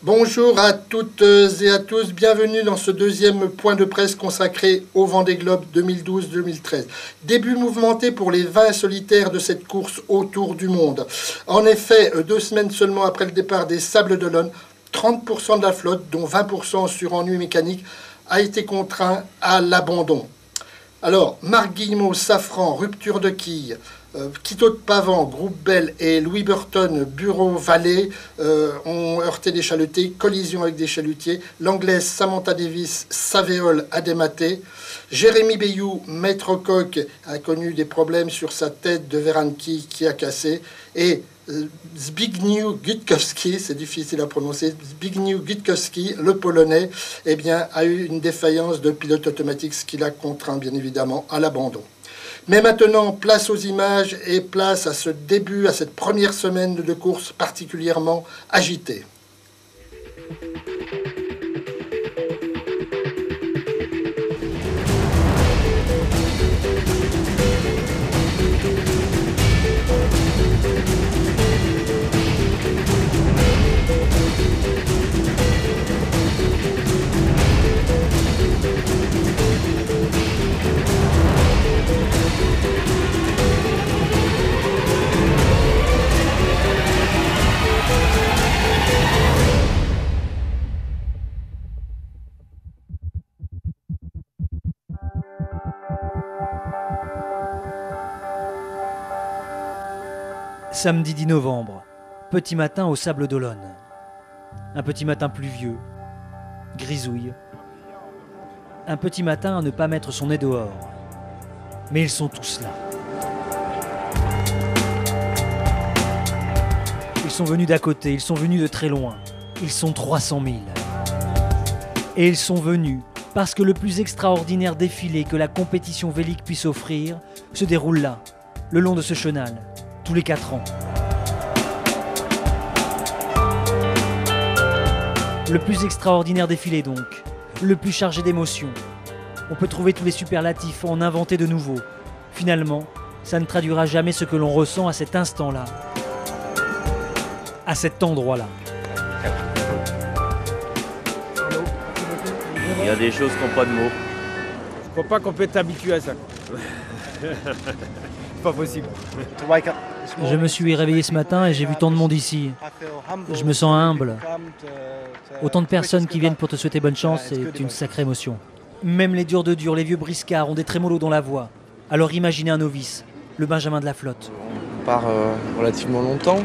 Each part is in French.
Bonjour à toutes et à tous, bienvenue dans ce deuxième point de presse consacré au Vendée Globe 2012-2013. Début mouvementé pour les 20 solitaires de cette course autour du monde. En effet, 2 semaines seulement après le départ des Sables d'Olonne, 30% de la flotte, dont 20% sur ennui mécanique, a été contraint à l'abandon. Alors, Marc Guillemot, Safran, rupture de quille, Quito de Pavan, Groupe Bell et Louis Burton, Bureau Vallée ont heurté des chalutiers, collision avec des chalutiers. L'anglaise Samantha Davis, Savéole, a dématé. Jérémy Bayou, Maître Coq, a connu des problèmes sur sa tête de Veranki qui a cassé. Et Zbigniew Gutkowski, c'est difficile à prononcer, Zbigniew Gutkowski, le Polonais, eh bien, a eu une défaillance de pilote automatique, ce qui l'a contraint bien évidemment à l'abandon. Mais maintenant, place aux images et place à ce début, à cette première semaine de course particulièrement agitée. Samedi 10 novembre, petit matin aux Sables d'Olonne. Un petit matin pluvieux, grisouille. Un petit matin à ne pas mettre son nez dehors. Mais ils sont tous là. Ils sont venus d'à côté, ils sont venus de très loin. Ils sont 300 000. Et ils sont venus parce que le plus extraordinaire défilé que la compétition vélique puisse offrir se déroule là, le long de ce chenal. Tous les 4 ans. Le plus extraordinaire défilé donc, le plus chargé d'émotions. On peut trouver tous les superlatifs, en inventer de nouveaux. Finalement, ça ne traduira jamais ce que l'on ressent à cet instant-là. À cet endroit-là. Il y a des choses qui n'ont pas de mots. Je crois pas qu'on peut être habitué à ça. Pas possible. Je me suis réveillé ce matin et j'ai vu tant de monde ici. Je me sens humble. Autant de personnes qui viennent pour te souhaiter bonne chance, c'est une sacrée émotion. Même les durs de durs, les vieux briscards ont des trémolos dans la voix. Alors imaginez un novice, le Benjamin de la flotte. On part relativement longtemps,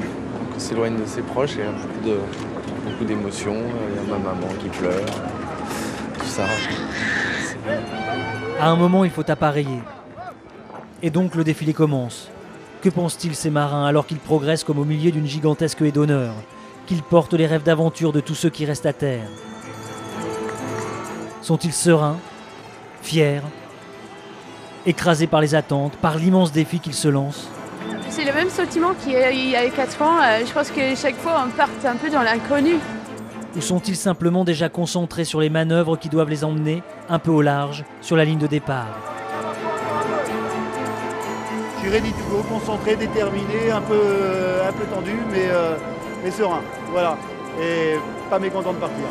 on s'éloigne de ses proches, il y a beaucoup d'émotions, il y a ma maman qui pleure, tout ça. À un moment, il faut appareiller. Et donc le défilé commence. Que pensent-ils ces marins alors qu'ils progressent comme au milieu d'une gigantesque haie d'honneur, qu'ils portent les rêves d'aventure de tous ceux qui restent à terre? Sont-ils sereins, fiers, écrasés par les attentes, par l'immense défi qu'ils se lancent? C'est le même sentiment qu'il y a 4 ans. Je pense que chaque fois on part un peu dans l'inconnu. Ou sont-ils simplement déjà concentrés sur les manœuvres qui doivent les emmener un peu au large, sur la ligne de départ? Je suis ready to go, concentré, déterminé, un peu tendu, mais serein. Voilà. Et pas mécontent de partir.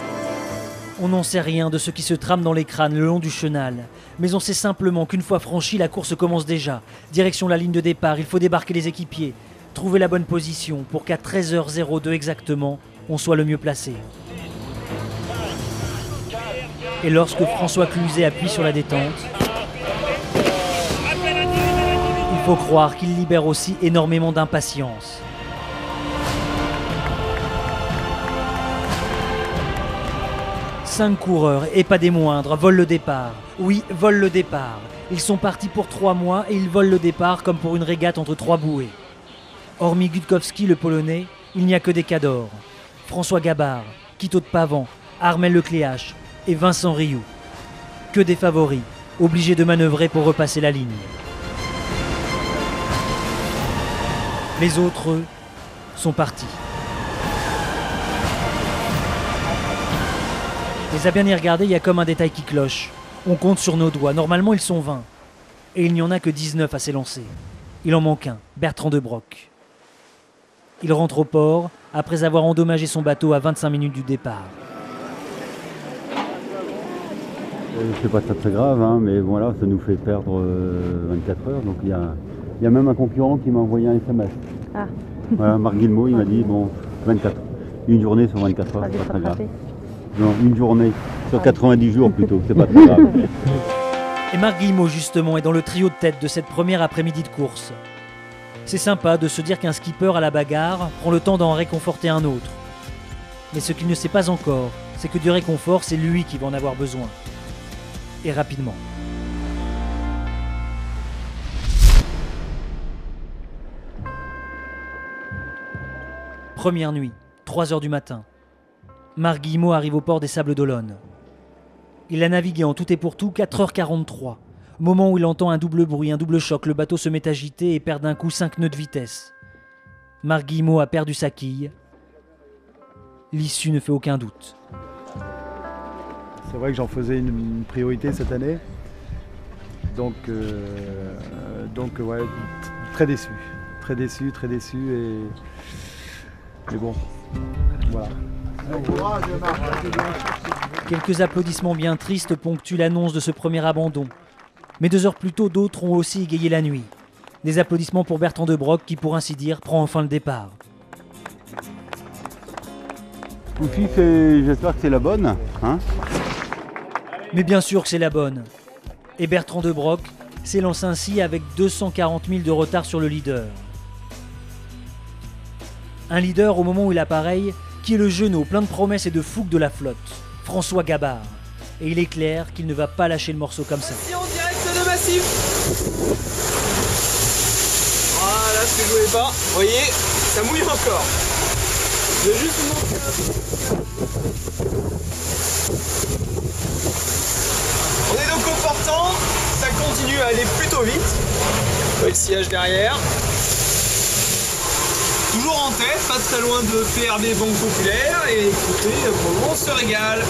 On n'en sait rien de ce qui se trame dans les crânes le long du chenal. Mais on sait simplement qu'une fois franchi, la course commence déjà. Direction la ligne de départ, il faut débarquer les équipiers. Trouver la bonne position pour qu'à 13h02 exactement, on soit le mieux placé. Et lorsque François Cluzet appuie sur la détente, il faut croire qu'il libère aussi énormément d'impatience. Cinq coureurs, et pas des moindres, volent le départ. Oui, volent le départ. Ils sont partis pour 3 mois et ils volent le départ comme pour une régate entre 3 bouées. Hormis Gutkowski, le Polonais, il n'y a que des cadors. François Gabard, Quito de Pavan, Armel Lecléache et Vincent Rioux. Que des favoris, obligés de manœuvrer pour repasser la ligne. Les autres, eux, sont partis. Les à bien y regarder, il y a comme un détail qui cloche. On compte sur nos doigts. Normalement, ils sont 20. Et il n'y en a que 19 à s'élancer. Il en manque un, Bertrand de Broc. Il rentre au port, après avoir endommagé son bateau à 25 minutes du départ. C'est pas très grave, hein, mais voilà, ça nous fait perdre 24 heures. Donc il y a même un concurrent qui m'a envoyé un SMS. Ah. Voilà, Marc Guillemot, il m'a dit, bon, 24. Une journée sur 24 heures, c'est pas très grave. Non, une journée sur 90 jours plutôt, c'est pas très grave. Et Marc Guillemot, justement, est dans le trio de tête de cette première après-midi de course. C'est sympa de se dire qu'un skipper à la bagarre prend le temps d'en réconforter un autre. Mais ce qu'il ne sait pas encore, c'est que du réconfort, c'est lui qui va en avoir besoin. Et rapidement. Première nuit, 3 heures du matin. Marc Guillemot arrive au port des Sables d'Olonne. Il a navigué en tout et pour tout 4h43, moment où il entend un double bruit, un double choc, le bateau se met à agiter et perd d'un coup 5 nœuds de vitesse. Marc Guillemot a perdu sa quille. L'issue ne fait aucun doute. C'est vrai que j'en faisais une priorité cette année. Donc ouais, très déçu. Très déçu. Mais bon, voilà. Quelques applaudissements bien tristes ponctuent l'annonce de ce premier abandon. Mais 2 heures plus tôt, d'autres ont aussi égayé la nuit. Des applaudissements pour Bertrand de Broc qui, pour ainsi dire, prend enfin le départ. Poufi, j'espère que c'est la bonne, hein. Mais bien sûr que c'est la bonne. Et Bertrand de Broc s'élance ainsi avec 240 000 de retard sur le leader. Un leader au moment où il appareille, qui est le genou plein de promesses et de fougue de la flotte, François Gabard. Et il est clair qu'il ne va pas lâcher le morceau comme ça. En direct de Massif. Voilà ce que je voulais pas. Vous voyez, ça mouille encore. Je vais juste vous montrer. On est donc au portant. Ça continue à aller plutôt vite. Vous voyez le sillage derrière. Toujours en tête, pas très loin de PRB Banque Populaire. Et écoutez, pour le moment, on se régale.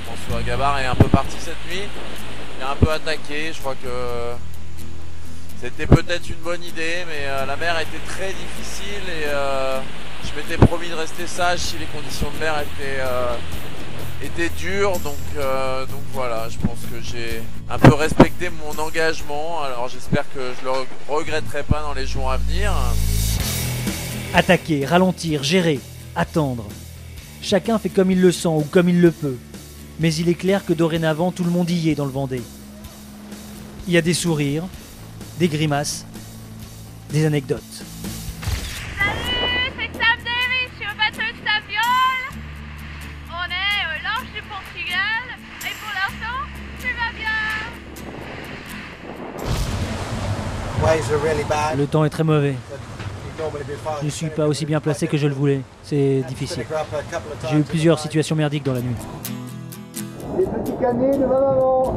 François Gabard est un peu parti cette nuit. Il a un peu attaqué. Je crois que c'était peut-être une bonne idée, mais la mer était très difficile et je m'étais promis de rester sage si les conditions de mer étaient dures. Donc voilà, je pense que j'ai un peu respecté mon engagement. Alors j'espère que je le regretterai pas dans les jours à venir. Attaquer, ralentir, gérer, attendre. Chacun fait comme il le sent ou comme il le peut. Mais il est clair que dorénavant, tout le monde y est dans le Vendée. Il y a des sourires, des grimaces, des anecdotes. Salut, c'est Sam Davis sur le bateau de Staviole. On est au large du Portugal et pour l'instant, tout va bien. Le temps est très mauvais. Je ne suis pas aussi bien placé que je le voulais. C'est difficile. J'ai eu plusieurs situations merdiques dans la nuit. Les petits canets de maman.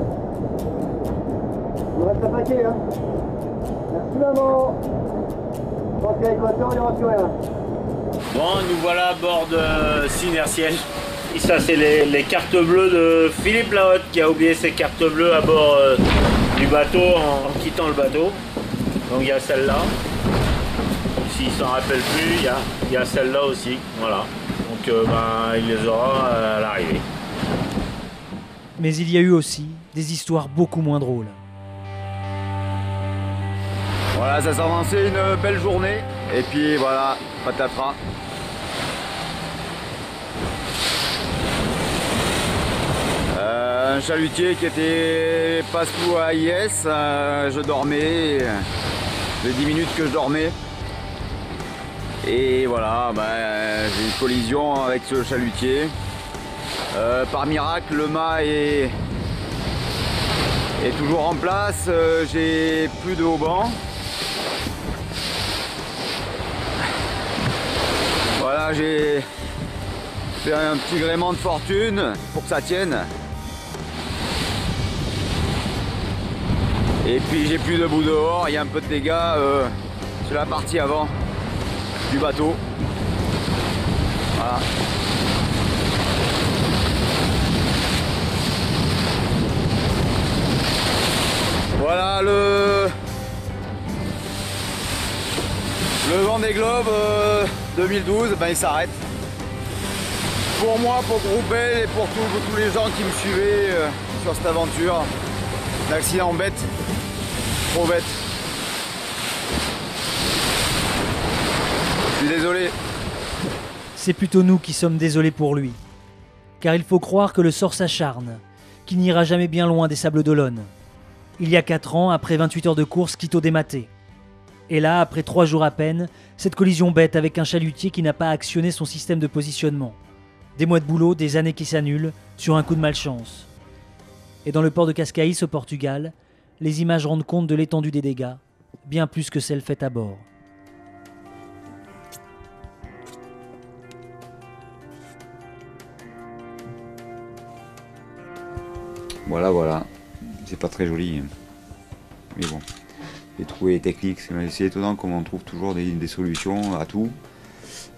Il reste à paquet, hein. Merci maman. Je pense qu'à l'équateur, il n'y aura plus rien. Bon, nous voilà à bord de Synertienne. Et ça, c'est les cartes bleues de Philippe Lahotte qui a oublié ses cartes bleues à bord du bateau en quittant le bateau. Donc il y a celle-là. S'il s'en rappelle plus, il y a celle-là aussi. Voilà. Donc il les aura à l'arrivée. Mais il y a eu aussi des histoires beaucoup moins drôles. Voilà, ça s'est avancé une belle journée. Et puis voilà, patatras. Un chalutier qui était passe-tout à IS. Je dormais. Les 10 minutes que je dormais. Et voilà, j'ai eu une collision avec ce chalutier. Par miracle, le mât est toujours en place. J'ai plus de haubans. Voilà, j'ai fait un petit gréement de fortune pour que ça tienne. Et puis j'ai plus de bout dehors, il y a un peu de dégâts sur la partie avant du bateau. Voilà. Voilà Le Vendée Globe 2012, ben, il s'arrête. Pour moi, pour Groupel et pour tous les gens qui me suivaient sur cette aventure. L'accident bête, trop bête. Je suis désolé. C'est plutôt nous qui sommes désolés pour lui. Car il faut croire que le sort s'acharne, qu'il n'ira jamais bien loin des Sables d'Olonne. Il y a 4 ans, après 28 heures de course, Quito dématé. Et là, après 3 jours à peine, cette collision bête avec un chalutier qui n'a pas actionné son système de positionnement. Des mois de boulot, des années qui s'annulent, sur un coup de malchance. Et dans le port de Cascaïs au Portugal, les images rendent compte de l'étendue des dégâts, bien plus que celles faites à bord. Voilà. C'est pas très joli. Mais bon. J'ai trouvé les techniques. C'est étonnant comment on trouve toujours des solutions à tout.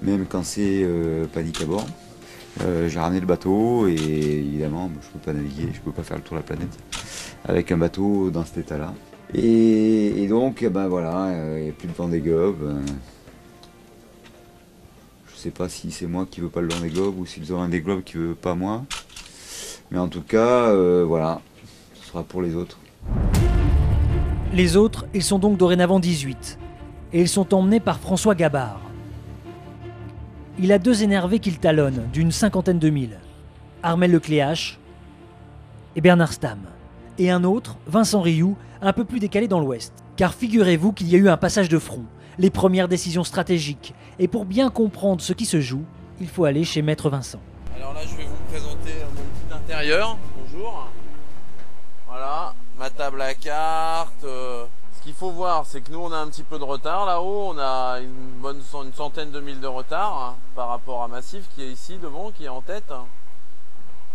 Même quand c'est panique à bord. J'ai ramené le bateau et évidemment je peux pas naviguer, je peux pas faire le tour de la planète avec un bateau dans cet état là. Et donc ben voilà, il n'y a plus de Vendée Globe. Je sais pas si c'est moi qui veux pas le Vendée Globe ou si le Vendée Globe qui veut pas moi. Mais en tout cas, voilà, ce sera pour les autres. Les autres, ils sont donc dorénavant 18. Et ils sont emmenés par François Gabard. Il a 2 énervés qu'il talonne, d'une 50aine de milles. Armel Lecléache et Bernard Stamm. Et un autre, Vincent Rioux, un peu plus décalé dans l'ouest. Car figurez-vous qu'il y a eu un passage de front, les premières décisions stratégiques. Et pour bien comprendre ce qui se joue, il faut aller chez Maître Vincent. Alors là, je vais vous présenter mon petit intérieur. Bonjour. Voilà, ma table à cartes. Ce qu'il faut voir, c'est que nous, on a un petit peu de retard là-haut. On a une centaine de milles de retard par rapport à Massif qui est ici devant, qui est en tête.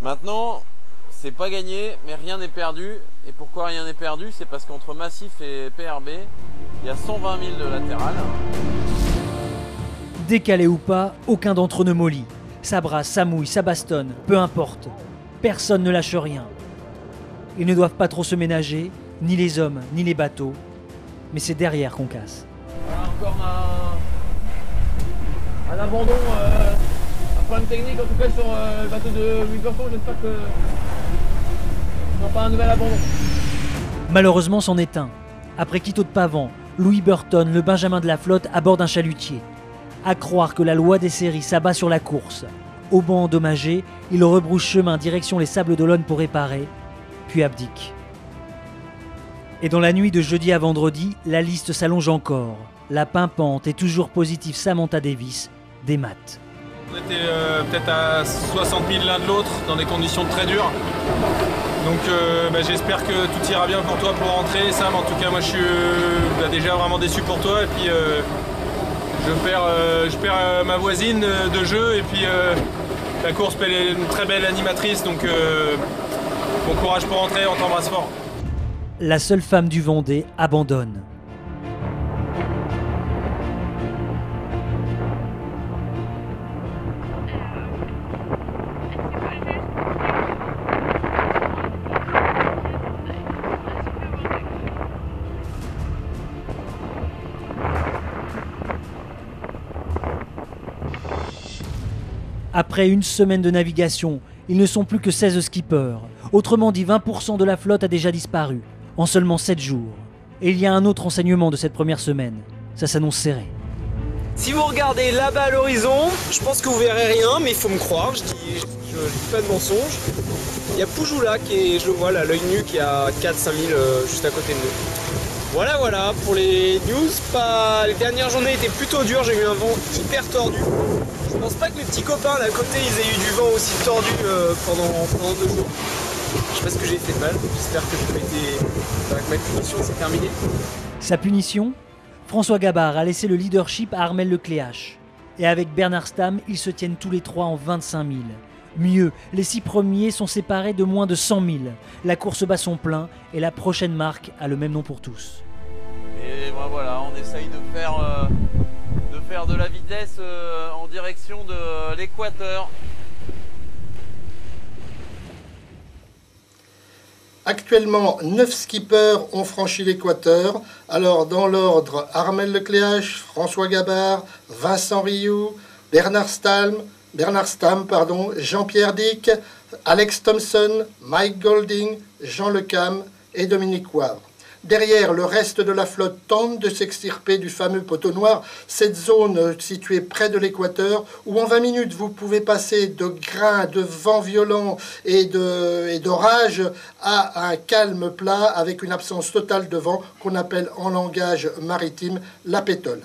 Maintenant, c'est pas gagné, mais rien n'est perdu. Et pourquoi rien n'est perdu? C'est parce qu'entre Massif et PRB, il y a 120 milles de latéral. Décalé ou pas, aucun d'entre eux ne mollit. Ça brasse, ça mouille, ça bastonne, peu importe. Personne ne lâche rien. Ils ne doivent pas trop se ménager, ni les hommes, ni les bateaux. Mais c'est derrière qu'on casse. Voilà encore un abandon, un problème technique en tout cas sur le bateau de Wilberforce. J'espère que ce sera pas un nouvel abandon. Malheureusement, c'en est un. Après Quito de Pavan, Louis Burton, le Benjamin de la flotte, aborde un chalutier. À croire que la loi des séries s'abat sur la course. Au banc endommagé, il rebrousse chemin direction les Sables d'Olonne pour réparer, puis abdique. Et dans la nuit de jeudi à vendredi, la liste s'allonge encore. La pimpante et toujours positive Samantha Davis démate. On était peut-être à 60 000 l'un de l'autre, dans des conditions très dures. Donc j'espère que tout ira bien pour toi pour rentrer, Sam. En tout cas, moi je suis déjà vraiment déçu pour toi. Et puis je perds ma voisine de jeu. Et puis la course est une très belle animatrice. Donc bon courage pour rentrer, on t'embrasse fort. La seule femme du Vendée abandonne. Après une semaine de navigation, ils ne sont plus que 16 skippers. Autrement dit, 20% de la flotte a déjà disparu, en seulement 7 jours. Et il y a un autre enseignement de cette première semaine. Ça s'annonce serré. Si vous regardez là-bas à l'horizon, je pense que vous verrez rien, mais il faut me croire, je dis pas de mensonge. Il y a Poujoula qui est, je le vois là, l'œil nu, qui est à 4-5 000 juste à côté de nous. Voilà, pour les news, les dernières journées étaient plutôt dures, j'ai eu un vent hyper tordu. Je pense pas que mes petits copains là à côté ils aient eu du vent aussi tordu pendant 2 jours. Je sais pas ce que j'ai fait de mal, j'espère que ma punition c'est terminé. Sa punition ? François Gabard a laissé le leadership à Armel Lecléache. Et avec Bernard Stamm, ils se tiennent tous les 3 en 25 000. Mieux, les 6 premiers sont séparés de moins de 100 000. La course bat son plein et la prochaine marque a le même nom pour tous. Et ben voilà, on essaye de faire de la vitesse en direction de l'équateur. Actuellement, 9 skippers ont franchi l'équateur. Alors, dans l'ordre, Armel Lecléache, François Gabard, Vincent Rioux, Bernard Stamm, Jean-Pierre Dick, Alex Thompson, Mike Golding, Jean Lecam et Dominique Wavre. Derrière, le reste de la flotte tente de s'extirper du fameux poteau noir, cette zone située près de l'équateur, où en 20 minutes vous pouvez passer de grains, de vents violents et d'orages à un calme plat avec une absence totale de vent qu'on appelle en langage maritime la pétole.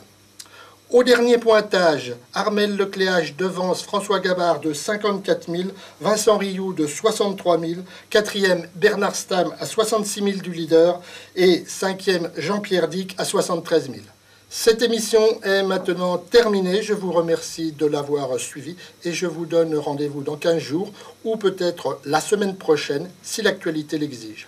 Au dernier pointage, Armel Lecléache devance François Gabard de 54 000, Vincent Rioux de 63 000, quatrième Bernard Stamm à 66 000 du leader et cinquième Jean-Pierre Dick à 73 000. Cette émission est maintenant terminée. Je vous remercie de l'avoir suivie et je vous donne rendez-vous dans 15 jours ou peut-être la semaine prochaine si l'actualité l'exige.